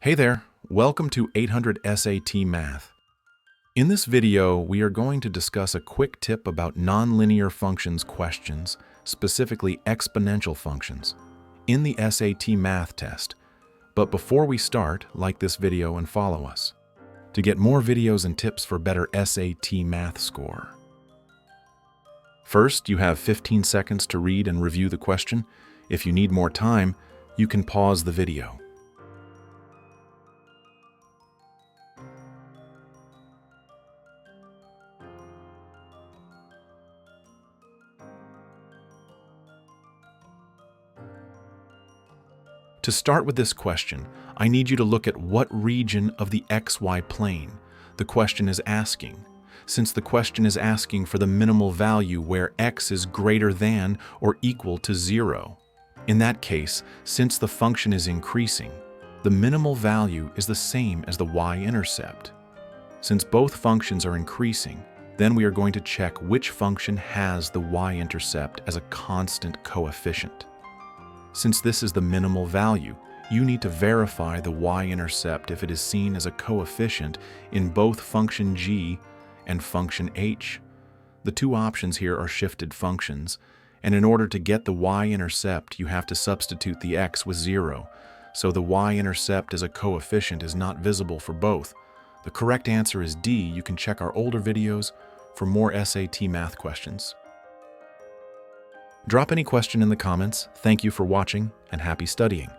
Hey there, welcome to 800 SAT Math. In this video, we are going to discuss a quick tip about nonlinear functions questions, specifically exponential functions, in the SAT Math test. But before we start, like this video and follow us to get more videos and tips for better SAT Math score. First, you have 15 seconds to read and review the question. If you need more time, you can pause the video. To start with this question, I need you to look at what region of the xy plane the question is asking, since the question is asking for the minimal value where x is greater than or equal to 0. In that case, since the function is increasing, the minimal value is the same as the y-intercept. Since both functions are increasing, then we are going to check which function has the y-intercept as a constant coefficient. Since this is the minimal value, you need to verify the y-intercept if it is seen as a coefficient in both function g and function h. The two options here are shifted functions, and in order to get the y-intercept, you have to substitute the x with 0, so the y-intercept as a coefficient is not visible for both. The correct answer is D. You can check our older videos for more SAT math questions. Drop any question in the comments. Thank you for watching and happy studying.